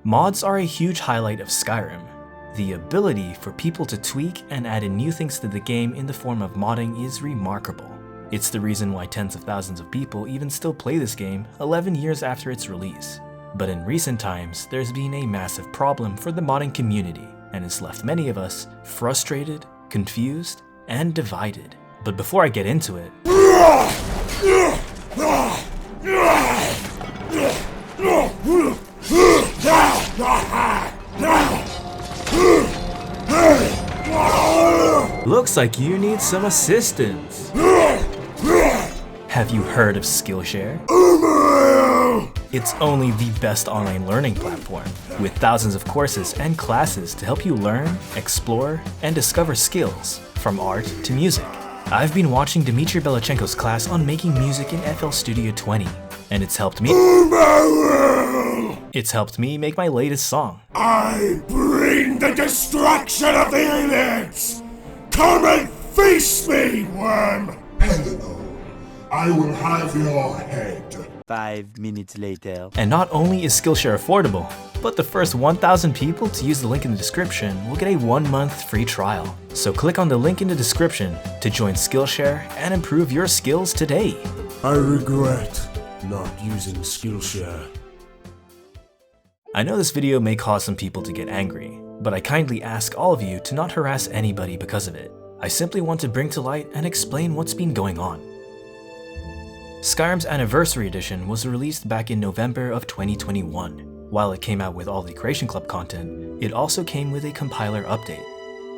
Mods are a huge highlight of Skyrim. The ability for people to tweak and add in new things to the game in the form of modding is remarkable. It's the reason why tens of thousands of people even still play this game 11 years after its release. But in recent times, there's been a massive problem for the modding community, and it's left many of us frustrated, confused, and divided. But before I get into it, looks like you need some assistance. Have you heard of Skillshare? It's only the best online learning platform, with thousands of courses and classes to help you learn, explore, and discover skills, from art to music. I've been watching Dmitry Belachenko's class on making music in FL Studio 20, and it's helped me make my latest song. I bring the destruction of the aliens! Come and feast me, worm! Hello, I will have your head. 5 minutes later. And not only is Skillshare affordable, but the first 1,000 people to use the link in the description will get a 1-month free trial. So click on the link in the description to join Skillshare and improve your skills today. I regret not using Skillshare. I know this video may cause some people to get angry, but I kindly ask all of you to not harass anybody because of it. I simply want to bring to light and explain what's been going on. Skyrim's Anniversary Edition was released back in November of 2021. While it came out with all the Creation Club content, it also came with a compiler update.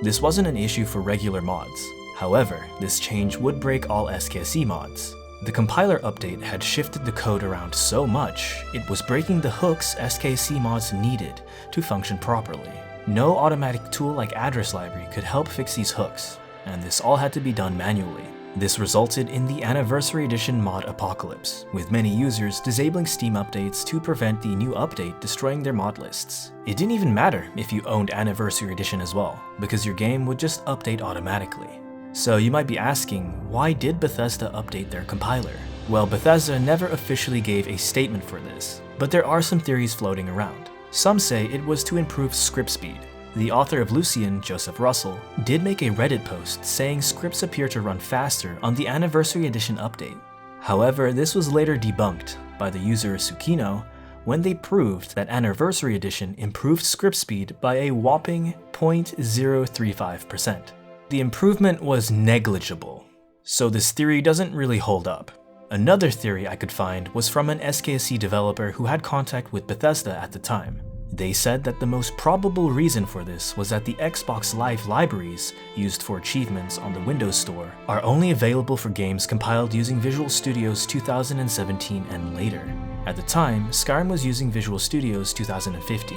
This wasn't an issue for regular mods. However, this change would break all SKSE mods. The compiler update had shifted the code around so much, it was breaking the hooks SKSE mods needed to function properly. No automatic tool like Address Library could help fix these hooks, and this all had to be done manually. This resulted in the Anniversary Edition mod apocalypse, with many users disabling Steam updates to prevent the new update destroying their mod lists. It didn't even matter if you owned Anniversary Edition as well, because your game would just update automatically. So you might be asking, why did Bethesda update their compiler? Well, Bethesda never officially gave a statement for this, but there are some theories floating around. Some say it was to improve script speed. The author of Lucian, Joseph Russell, did make a Reddit post saying scripts appear to run faster on the Anniversary Edition update. However, this was later debunked by the user Sukino when they proved that Anniversary Edition improved script speed by a whopping 0.035%. The improvement was negligible, so this theory doesn't really hold up. Another theory I could find was from an SKSE developer who had contact with Bethesda at the time. They said that the most probable reason for this was that the Xbox Live libraries used for achievements on the Windows Store are only available for games compiled using Visual Studio's 2017 and later. At the time, Skyrim was using Visual Studio's 2015.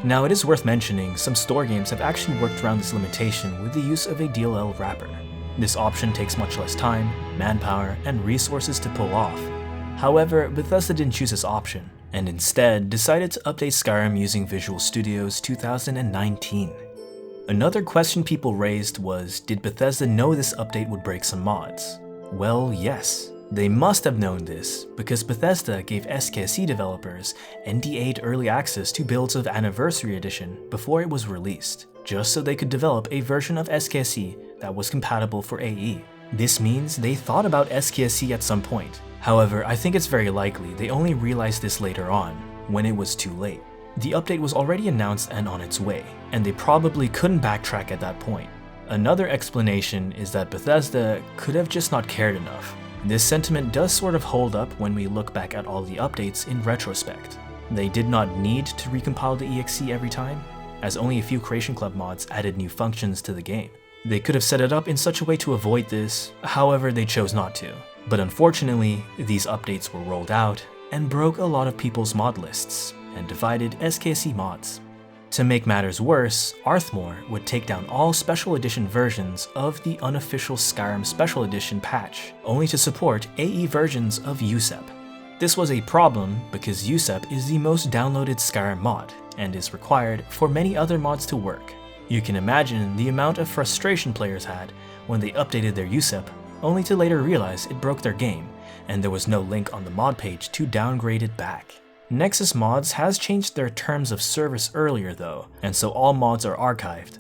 Now it is worth mentioning some store games have actually worked around this limitation with the use of a DLL wrapper. This option takes much less time, manpower, and resources to pull off. However, Bethesda didn't choose this option, and instead decided to update Skyrim using Visual Studio's 2019. Another question people raised was, did Bethesda know this update would break some mods? Well, yes. They must have known this, because Bethesda gave SKSE developers NDA'd early access to builds of Anniversary Edition before it was released, just so they could develop a version of SKSE that was compatible for AE. This means they thought about SKSE at some point. However, I think it's very likely they only realized this later on, when it was too late. The update was already announced and on its way, and they probably couldn't backtrack at that point. Another explanation is that Bethesda could have just not cared enough. This sentiment does sort of hold up when we look back at all the updates in retrospect. They did not need to recompile the EXE every time, as only a few Creation Club mods added new functions to the game. They could have set it up in such a way to avoid this, however they chose not to. But unfortunately, these updates were rolled out and broke a lot of people's mod lists and divided SKSE mods. To make matters worse, Arthmore would take down all Special Edition versions of the Unofficial Skyrim Special Edition patch, only to support AE versions of USEP. This was a problem because USEP is the most downloaded Skyrim mod and is required for many other mods to work. You can imagine the amount of frustration players had when they updated their USEP, only to later realize it broke their game and there was no link on the mod page to downgrade it back. Nexus Mods has changed their terms of service earlier though, and so all mods are archived.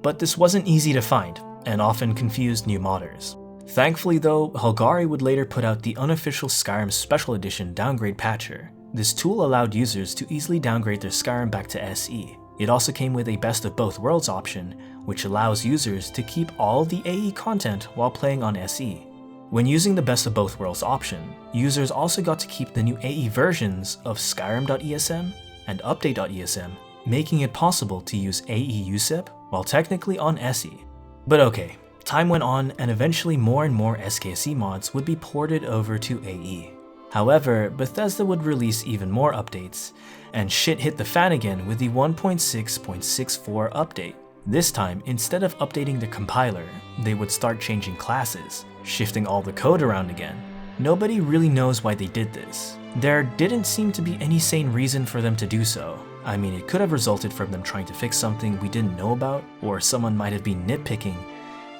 But this wasn't easy to find, and often confused new modders. Thankfully though, Helgari would later put out the unofficial Skyrim Special Edition Downgrade Patcher. This tool allowed users to easily downgrade their Skyrim back to SE. It also came with a best of both worlds option, which allows users to keep all the AE content while playing on SE. When using the best of both worlds option, users also got to keep the new AE versions of Skyrim.esm and Update.esm, making it possible to use AE USEP while technically on SE. But okay, time went on and eventually more and more SKSE mods would be ported over to AE. However, Bethesda would release even more updates, and shit hit the fan again with the 1.6.64 update. This time, instead of updating the compiler, they would start changing classes, shifting all the code around again. Nobody really knows why they did this. There didn't seem to be any sane reason for them to do so. I mean, it could have resulted from them trying to fix something we didn't know about, or someone might have been nitpicking.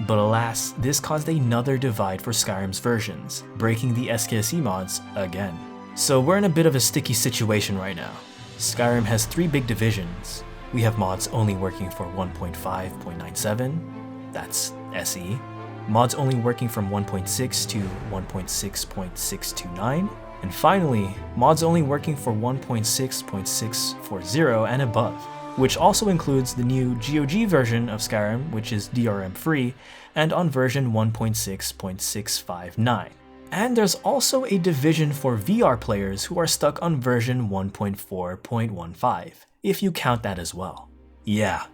But alas, this caused another divide for Skyrim's versions, breaking the SKSE mods again. So we're in a bit of a sticky situation right now. Skyrim has 3 big divisions. We have mods only working for 1.5.97, that's SE, mods only working from 1.6 to 1.6.629, and finally, mods only working for 1.6.640 and above, which also includes the new GOG version of Skyrim, which is DRM free, and on version 1.6.659. And there's also a division for VR players who are stuck on version 1.4.15, if you count that as well. Yeah,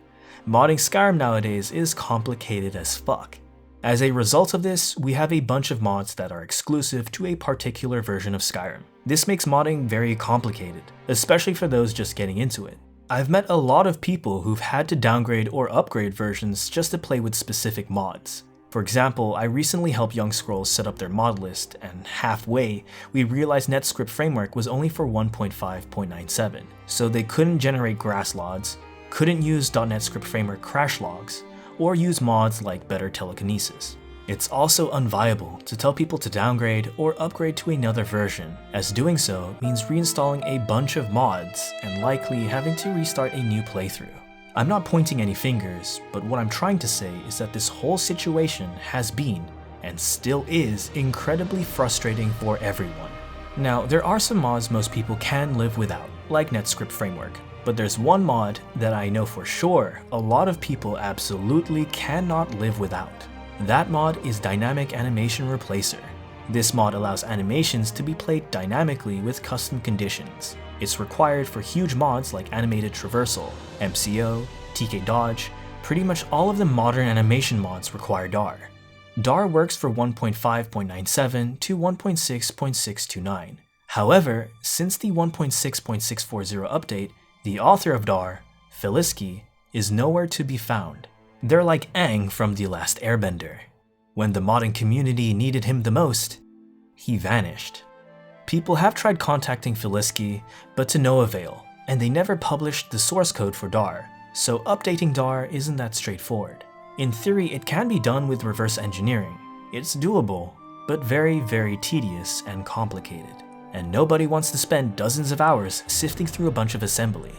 modding Skyrim nowadays is complicated as fuck. As a result of this, we have a bunch of mods that are exclusive to a particular version of Skyrim. This makes modding very complicated, especially for those just getting into it. I've met a lot of people who've had to downgrade or upgrade versions just to play with specific mods. For example, I recently helped Young Scrolls set up their mod list, and halfway, we realized NetScript Framework was only for 1.5.97, so they couldn't generate grass logs, couldn't use .NET Script Framework crash logs, or use mods like Better Telekinesis. It's also unviable to tell people to downgrade or upgrade to another version, as doing so means reinstalling a bunch of mods and likely having to restart a new playthrough. I'm not pointing any fingers, but what I'm trying to say is that this whole situation has been, and still is, incredibly frustrating for everyone. Now, there are some mods most people can live without, like NetScript Framework, but there's one mod that I know for sure a lot of people absolutely cannot live without. That mod is Dynamic Animation Replacer. This mod allows animations to be played dynamically with custom conditions. It's required for huge mods like Animated Traversal, MCO, TK Dodge. Pretty much all of the modern animation mods require DAR. DAR works for 1.5.97 to 1.6.629. However, since the 1.6.640 update, the author of DAR, Felisky, is nowhere to be found. They're like Aang from The Last Airbender. When the modding community needed him the most, he vanished. People have tried contacting Felisky, but to no avail, and they never published the source code for DAR, so updating DAR isn't that straightforward. In theory, it can be done with reverse engineering. It's doable, but very, very tedious and complicated, and nobody wants to spend dozens of hours sifting through a bunch of assembly.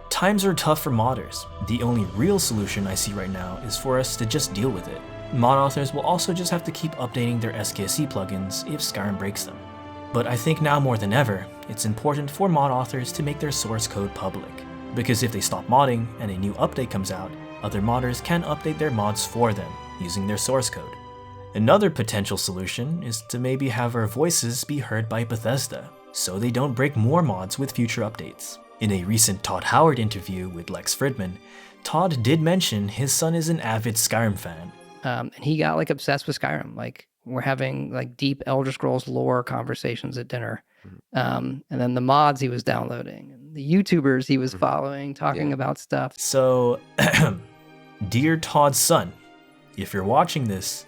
Times are tough for modders. The only real solution I see right now is for us to just deal with it. Mod authors will also just have to keep updating their SKSE plugins if Skyrim breaks them. But I think now more than ever, it's important for mod authors to make their source code public, because if they stop modding and a new update comes out, other modders can update their mods for them using their source code. Another potential solution is to maybe have our voices be heard by Bethesda, so they don't break more mods with future updates. In a recent Todd Howard interview with Lex Fridman, Todd did mention his son is an avid Skyrim fan. And he got like obsessed with Skyrim. Like we're having like deep Elder Scrolls lore conversations at dinner. And then the mods he was downloading, and the YouTubers he was following, talking about stuff. So, dear Todd's son, if you're watching this,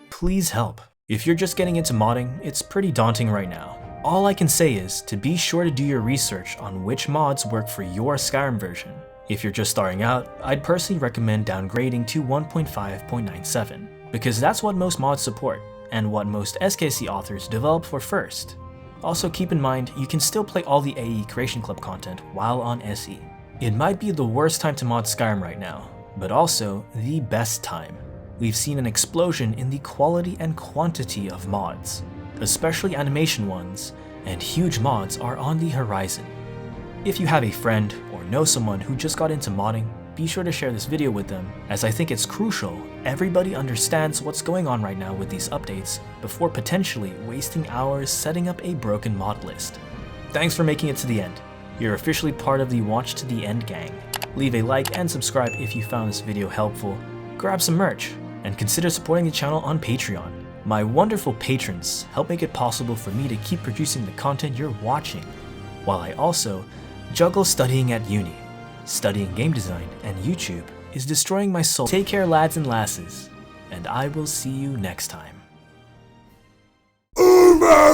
please help. If you're just getting into modding, it's pretty daunting right now. All I can say is to be sure to do your research on which mods work for your Skyrim version. If you're just starting out, I'd personally recommend downgrading to 1.5.97, because that's what most mods support, and what most SKC authors develop for first. Also keep in mind, you can still play all the AE Creation Club content while on SE. It might be the worst time to mod Skyrim right now, but also the best time. We've seen an explosion in the quality and quantity of mods, especially animation ones, and huge mods are on the horizon. If you have a friend or know someone who just got into modding, be sure to share this video with them, as I think it's crucial everybody understands what's going on right now with these updates before potentially wasting hours setting up a broken mod list. Thanks for making it to the end. You're officially part of the Watch to the End gang. Leave a like and subscribe if you found this video helpful, grab some merch, and consider supporting the channel on Patreon. My wonderful patrons help make it possible for me to keep producing the content you're watching, while I also juggle studying at uni. Studying game design and YouTube is destroying my soul. Take care, lads and lasses, and I will see you next time. Uma!